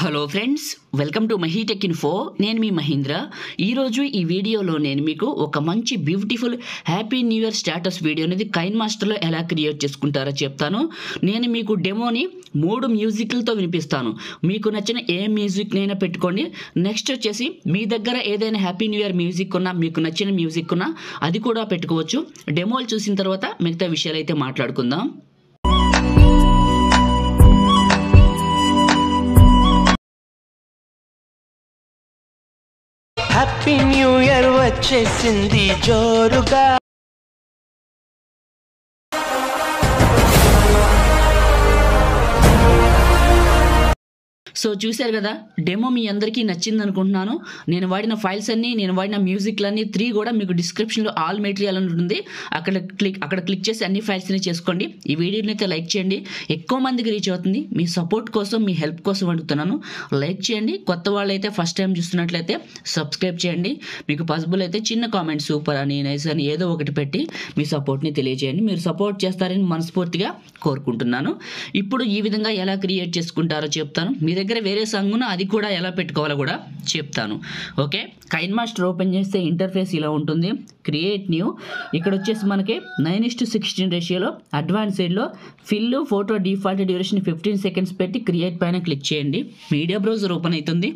Hello friends, welcome to MahiTech info. నేను మీ మహీంద్ర. ఈరోజు ఈ వీడియోలో నేను మీకు ఒక మంచి beautiful happy new year status video అనేది కైన్ మాస్టర్లో ఎలా క్రియేట్ చేసుకుంటారో చెప్తాను. నేను మీకు డెమోని 3 మ్యూజిక్లతో వినిపిస్తాను. మీకు నచ్చిన ఏ మ్యూజిక్నైనా పెట్టుకోండి. నెక్స్ట్ వచ్చేసి మీ దగ్గర ఏదైనా హ్యాపీ న్యూ ఇయర్ మ్యూజిక్ ఉన్నా, మీకు నచ్చిన మ్యూజిక్ ఉన్నా అది కూడా పెట్టుకోవచ్చు. డెమోలు చూసిన తర్వాత మిగతా విషయాలు అయితే మాట్లాడుకుందాం. హ్యాపీ న్యూ ఇయర్ వచ్చేసింది జోరుగా. సో చూశారు కదా, డెమో మీ అందరికీ నచ్చింది అనుకుంటున్నాను. నేను వాడిన ఫైల్స్ అన్నీ, నేను వాడిన మ్యూజిక్లన్నీ 3 కూడా మీకు డిస్క్రిప్షన్లో ఆల్ మెటీరియల్ అని ఉంటుంది. అక్కడ క్లిక్ చేసి అన్ని ఫైల్స్ని చేసుకోండి. ఈ వీడియోని అయితే లైక్ చేయండి, ఎక్కువ మందికి రీచ్ అవుతుంది. మీ సపోర్ట్ కోసం, మీ హెల్ప్ కోసం అడుగుతున్నాను. లైక్ చేయండి. కొత్త వాళ్ళు అయితే ఫస్ట్ టైం చూస్తున్నట్లయితే సబ్స్క్రైబ్ చేయండి. మీకు పాసిబుల్ అయితే చిన్న కామెంట్ సూపర్ అని, నైస్ అని ఏదో ఒకటి పెట్టి మీ సపోర్ట్ని తెలియజేయండి. మీరు సపోర్ట్ చేస్తారని మనస్ఫూర్తిగా కోరుకుంటున్నాను. ఇప్పుడు ఈ విధంగా ఎలా క్రియేట్ చేసుకుంటారో చెప్తాను. మీ దగ్గర వేరే సాంగ్ ఉన్నా అది కూడా ఎలా పెట్టుకోవాలో కూడా చెప్తాను. ఓకే, కైన్ మాస్టర్ ఓపెన్ చేస్తే ఇంటర్ఫేస్ ఇలా ఉంటుంది. క్రియేట్ న్యూ, ఇక్కడ వచ్చేసి మనకి 9:16 రేషియోలో అడ్వాన్స్డ్లో fill photo default duration 15 seconds పెట్టి క్రియేట్ పైన క్లిక్ చేయండి. మీడియా బ్రౌజర్ ఓపెన్ అవుతుంది.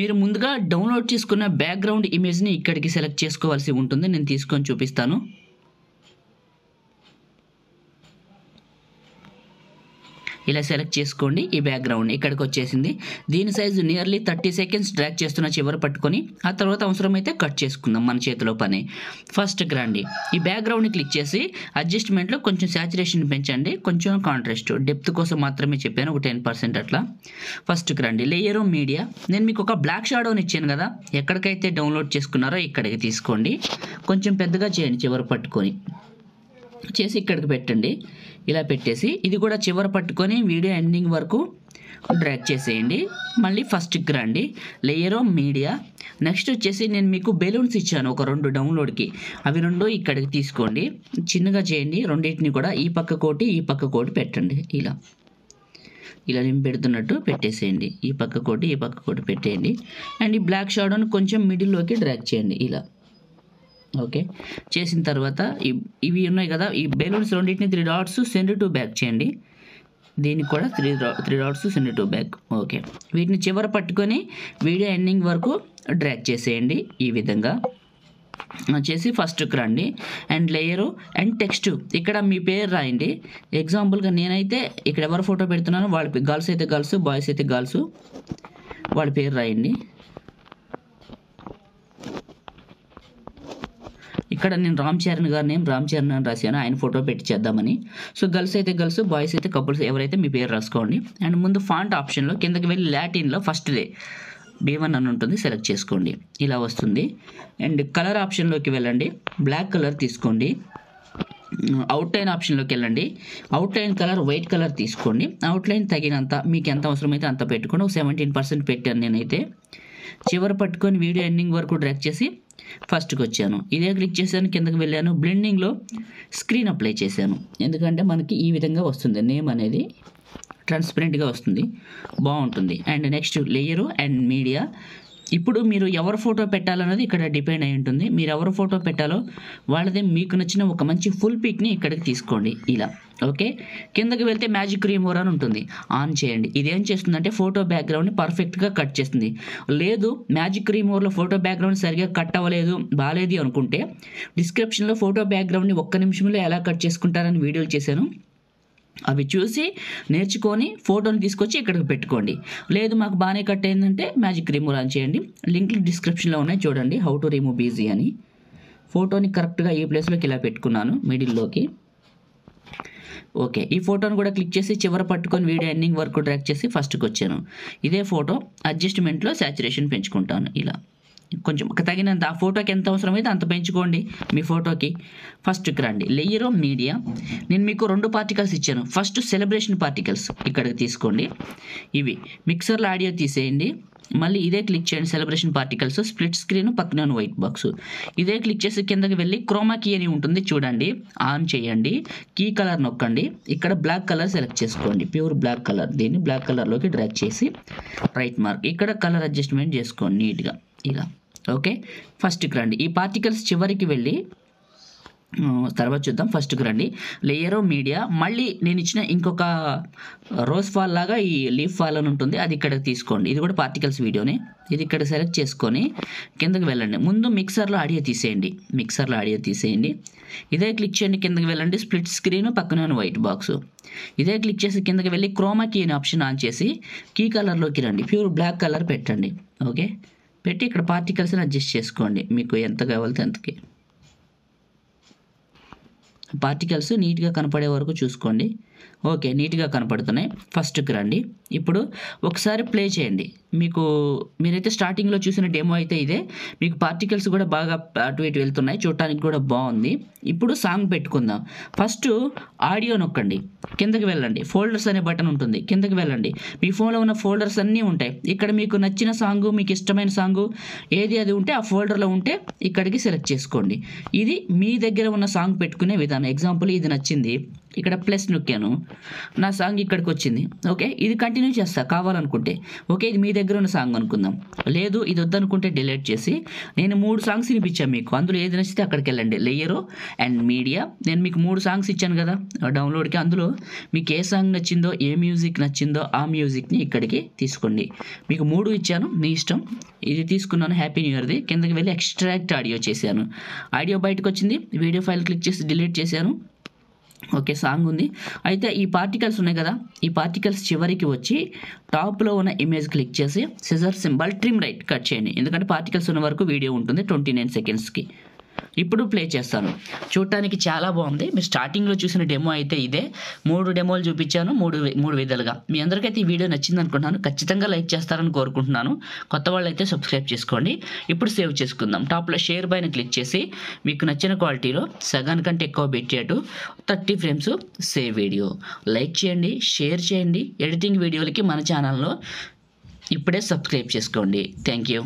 మీరు ముందుగా డౌన్లోడ్ చేసుకున్న బ్యాక్గ్రౌండ్ ఇమేజ్ని ఇక్కడికి సెలెక్ట్ చేసుకోవాల్సి ఉంటుంది. నేను తీసుకొని చూపిస్తాను. ఇలా సెలెక్ట్ చేసుకోండి. ఈ బ్యాక్గ్రౌండ్ ఇక్కడికి వచ్చేసింది. దీని సైజు నియర్లీ 30 సెకండ్స్ డ్రాగ్ చేస్తున్న చివరి పట్టుకొని ఆ తర్వాత అవసరమైతే కట్ చేసుకుందాం, మన చేతిలో పని. ఫస్ట్ గ్రాండి ఈ బ్యాక్గ్రౌండ్ని క్లిక్ చేసి అడ్జస్ట్మెంట్లో కొంచెం శాచురేషన్ పెంచండి, కొంచెం కాంట్రాస్ట్, డెప్త్ కోసం మాత్రమే చెప్పాను, ఒక 10% అట్లా. ఫస్ట్ గ్రాండి లేయర్ మీడియా, నేను మీకు ఒక బ్లాక్ షాడోని ఇచ్చాను కదా, ఎక్కడికైతే డౌన్లోడ్ చేసుకున్నారో ఇక్కడికి తీసుకోండి. కొంచెం పెద్దగా చేయండి, చివరి పట్టుకొని చేసి ఇక్కడికి పెట్టండి. ఇలా పెట్టేసి ఇది కూడా చివర పట్టుకొని వీడియో ఎండింగ్ వరకు డ్రాగ్ చేసేయండి. మళ్ళీ ఫస్ట్కి రండి, లేయర్ మీడియా. నెక్స్ట్ వచ్చేసి నేను మీకు బెలూన్స్ ఇచ్చాను ఒక 2 డౌన్లోడ్కి, అవి 2 ఇక్కడికి తీసుకోండి. చిన్నగా చేయండి, రెండింటిని కూడా ఈ పక్క కోటి ఈ పక్క కోటి పెట్టండి. ఇలా నేను పెడుతున్నట్టు పెట్టేసేయండి. ఈ పక్క కోటి ఈ పక్క కోటి పెట్టేయండి. అండ్ ఈ బ్లాక్ షాడోని కొంచెం మిడిల్లోకి డ్రాగ్ చేయండి ఇలా. ఓకే, చేసిన తర్వాత ఇవి ఉన్నాయి కదా, ఈ బెలూన్స్ రెండింటిని 3 డాట్స్ సెండ్ టు బ్యాక్ చేయండి. దీనికి కూడా 3 dots send to back. Okay, వీటిని చివర పట్టుకొని వీడియో ఎండింగ్ వరకు డ్రాగ్ చేసేయండి. ఈ విధంగా చేసి ఫస్ట్కి రండి. అండ్ లేయరు అండ్ టెక్స్ట్, ఇక్కడ మీ పేరు రాయండి. ఎగ్జాంపుల్గా నేనైతే ఇక్కడ ఎవరు ఫోటో పెడుతున్నానో వాళ్ళ గర్ల్స్ అయితే గర్ల్స్, బాయ్స్ అయితే గర్ల్స్, వాళ్ళ పేరు రాయండి. ఇక్కడ నేను రామ్ చరణ్ గారి నేమ్ రామ్ చరణ్ అని రాశాను, ఆయన ఫోటో పెట్టి చేద్దామని. సో గర్ల్స్ అయితే గర్ల్స్, బాయ్స్ అయితే కపుల్స్, ఎవరైతే మీ పేరు రాసుకోండి. అండ్ ముందు ఫాంట్ ఆప్షన్లో కిందకి వెళ్ళి లాటిన్లో ఫస్ట్దే B1 అని ఉంటుంది, సెలెక్ట్ చేసుకోండి. ఇలా వస్తుంది. అండ్ కలర్ ఆప్షన్లోకి వెళ్ళండి, బ్లాక్ కలర్ తీసుకోండి. అవుట్లైన్ ఆప్షన్లోకి వెళ్ళండి, అవుట్లైన్ కలర్ వైట్ కలర్ తీసుకోండి. అవుట్లైన్ తగినంత మీకు ఎంత అవసరమైతే అంత పెట్టుకోండి. 17% పెట్టాను నేనైతే. చివరి పట్టుకొని వీడియో ఎండింగ్ వరకు డ్రాగ్ చేసి ఫస్ట్కి వచ్చాను. ఇదే క్లిక్ చేశాను, కిందకి వెళ్ళాను. బ్లెండింగ్లో స్క్రీన్ అప్లై చేశాను, ఎందుకంటే మనకి ఈ విధంగా వస్తుంది, నేమ్ అనేది ట్రాన్స్పరెంట్గా వస్తుంది, బాగుంటుంది. And next layer and media. ఇప్పుడు మీరు ఎవరు ఫోటో పెట్టాలన్నది ఇక్కడ డిపెండ్ అయి ఉంటుంది. మీరు ఎవరు ఫోటో పెట్టాలో వాళ్ళదే మీకు నచ్చిన ఒక మంచి ఫుల్ పిక్ని ఇక్కడికి తీసుకోండి ఇలా. ఓకే, కిందకి వెళ్తే మ్యాజిక్ రిమూవర్ అని ఉంటుంది, ఆన్ చేయండి. ఇదేం చేస్తుందంటే ఫోటో బ్యాక్గ్రౌండ్ని పర్ఫెక్ట్గా కట్ చేస్తుంది. లేదు మ్యాజిక్ రిమూవర్లో ఫోటో బ్యాక్గ్రౌండ్ సరిగా కట్ అవ్వలేదు, బాగాలేదు అనుకుంటే డిస్క్రిప్షన్లో ఫోటో బ్యాక్గ్రౌండ్ని 1 నిమిషంలో ఎలా కట్ చేసుకుంటారని వీడియోలు చేశాను, అవి చూసి నేర్చుకొని ఫోటోని తీసుకొచ్చి ఇక్కడికి పెట్టుకోండి. లేదు మాకు బాగానే కట్ అయిందంటే మ్యాజిక్ రిమూవ్ ఆన్ చేయండి. లింక్లు డిస్క్రిప్షన్లో ఉన్నాయి, చూడండి. హౌ టు రిమూవ్ ఈజీ అని. ఫోటోని కరెక్ట్గా ఈ ప్లేస్లోకి ఇలా పెట్టుకున్నాను, మిడిల్లోకి. ఓకే, ఈ ఫోటోని కూడా క్లిక్ చేసి చివర పట్టుకొని వీడియో ఎండింగ్ వరకు డ్రాగ్ చేసి ఫస్ట్కి వచ్చాను. ఇదే ఫోటో అడ్జస్ట్మెంట్లో శాచురేషన్ పెంచుకుంటాను ఇలా. కొంచెం తగినంత, ఆ ఫోటోకి ఎంత అవసరమైతే అంత పెంచుకోండి మీ ఫోటోకి. ఫస్ట్కి రండి, లేయర్ మీడియా. నేను మీకు 2 పార్టికల్స్ ఇచ్చాను. ఫస్ట్ సెలబ్రేషన్ పార్టికల్స్ ఇక్కడికి తీసుకోండి. ఇవి మిక్సర్లో ఆడియో తీసేయండి. మళ్ళీ ఇదే క్లిక్ చేయండి, సెలబ్రేషన్ పార్టికల్స్, స్ప్లిట్ స్క్రీన్, పక్కన వైట్ బాక్స్. ఇదే క్లిక్ చేసి కిందకి వెళ్ళి క్రోమా కీ అని ఉంటుంది చూడండి, ఆన్ చేయండి. కీ కలర్ నొక్కండి, ఇక్కడ బ్లాక్ కలర్ సెలెక్ట్ చేసుకోండి, ప్యూర్ బ్లాక్ కలర్. దీన్ని బ్లాక్ కలర్లోకి డ్రాగ్ చేసి రైట్ మార్క్, ఇక్కడ కలర్ అడ్జస్ట్మెంట్ చేసుకోండి నీట్గా ఇలా. ఓకే, ఫస్ట్కి రండి. ఈ పార్టికల్స్ చివరికి వెళ్ళి తర్వాత చూద్దాం. ఫస్ట్కి రండి, లేయరు, మీడియా. మళ్ళీ నేను ఇచ్చిన ఇంకొక రోజ్ ఫాల్ లాగా ఈ లీఫ్ ఫాల్ అని ఉంటుంది, అది ఇక్కడికి తీసుకోండి. ఇది కూడా పార్టికల్స్ వీడియోనే. ఇది ఇక్కడ సెలెక్ట్ చేసుకొని కిందకి వెళ్ళండి. ముందు మిక్సర్లో ఆడియో తీసేయండి. ఇదే క్లిక్ చేయండి, కిందకి వెళ్ళండి, స్ప్లిట్ స్క్రీన్, పక్కన వైట్ బాక్స్. ఇదే క్లిక్ చేసి కిందకి వెళ్ళి క్రోమా కీ అనే ఆప్షన్ ఆన్ చేసి కీ కలర్లోకి రండి, ప్యూర్ బ్లాక్ కలర్ పెట్టండి. ఓకే, పెట్టి ఇక్కడ పార్టికల్స్ని అడ్జస్ట్ చేసుకోండి మీకు ఎంత కావాలితే అంతకి. పార్టికల్స్ నీట్గా కనపడే వరకు చూసుకోండి. ఓకే, నీట్గా కనపడుతున్నాయి. ఫస్ట్కి రండి. ఇప్పుడు ఒకసారి ప్లే చేయండి. మీరైతే స్టార్టింగ్లో చూసిన డెమో అయితే ఇదే. మీకు పార్టికల్స్ కూడా బాగా అటు ఇటు వెళ్తున్నాయి, చూడటానికి కూడా బాగుంది. ఇప్పుడు సాంగ్ పెట్టుకుందాం. ఫస్ట్ ఆడియో నొక్కండి, కిందకి వెళ్ళండి, ఫోల్డర్స్ అనే బటన్ ఉంటుంది, కిందకి వెళ్ళండి. మీ ఫోన్లో ఉన్న ఫోల్డర్స్ అన్నీ ఉంటాయి. ఇక్కడ మీకు నచ్చిన సాంగు, మీకు ఇష్టమైన సాంగు ఏది అది ఉంటే ఆ ఫోల్డర్లో ఉంటే ఇక్కడికి సెలెక్ట్ చేసుకోండి. ఇది మీ దగ్గర ఉన్న సాంగ్ పెట్టుకునే విధానం. ఎగ్జాంపుల్ ఇది నచ్చింది, ఇక్కడ ప్లస్ నొక్కాను, నా సాంగ్ ఇక్కడికి వచ్చింది. ఓకే, ఇది కంటిన్యూ చేస్తా కావాలనుకుంటే. ఓకే, ఇది మీ దగ్గర ఉన్న సాంగ్ అనుకుందాం. లేదు ఇది వద్దనుకుంటే డిలీట్ చేసి, నేను 3 సాంగ్స్ వినిపించాను మీకు, అందులో ఏది నచ్చితే అక్కడికి వెళ్ళండి. లేయరు అండ్ మీడియా, నేను మీకు 3 సాంగ్స్ ఇచ్చాను కదా డౌన్లోడ్కి, అందులో మీకు ఏ సాంగ్ నచ్చిందో, ఏ మ్యూజిక్ నచ్చిందో ఆ మ్యూజిక్ని ఇక్కడికి తీసుకోండి. మీకు 3 ఇచ్చాను, మీ ఇష్టం. ఇది తీసుకున్నాను, హ్యాపీ న్యూ ఇయర్ది. కిందకి వెళ్ళి ఎక్స్ట్రాక్ట్ ఆడియో చేశాను, ఆడియో బయటకు వచ్చింది. వీడియో ఫైల్ క్లిక్ చేసి డిలీట్ చేశాను. ఓకే, సాంగ్ ఉంది. అయితే ఈ పార్టికల్స్ ఉన్నాయి కదా, ఈ పార్టికల్స్ చివరికి వచ్చి టాప్లో ఉన్న ఇమేజ్ క్లిక్ చేసి scissor symbol trim right cut చేయండి. ఎందుకంటే పార్టికల్స్ ఉన్న వరకు వీడియో ఉంటుంది 29 సెకండ్స్కి. ఇప్పుడు ప్లే చేస్తాను. చూడటానికి చాలా బాగుంది. మీరు స్టార్టింగ్లో చూసిన డెమో అయితే ఇదే. 3 డెమోలు చూపించాను, మూడు విధాలుగా. మీ అందరికైతే ఈ వీడియో నచ్చింది అనుకుంటున్నాను. ఖచ్చితంగా లైక్ చేస్తారని కోరుకుంటున్నాను. కొత్త వాళ్ళు అయితే సబ్స్క్రైబ్ చేసుకోండి. ఇప్పుడు సేవ్ చేసుకుందాం. టాప్లో షేర్ పైన క్లిక్ చేసి మీకు నచ్చిన క్వాలిటీలో సగానికంటే ఎక్కువ పెట్టేట్టు 30 ఫ్రేమ్స్ సేవ్ వీడియో. లైక్ చేయండి, షేర్ చేయండి. ఎడిటింగ్ వీడియోలకి మన ఛానల్లో ఇప్పుడే సబ్స్క్రైబ్ చేసుకోండి. Thank you.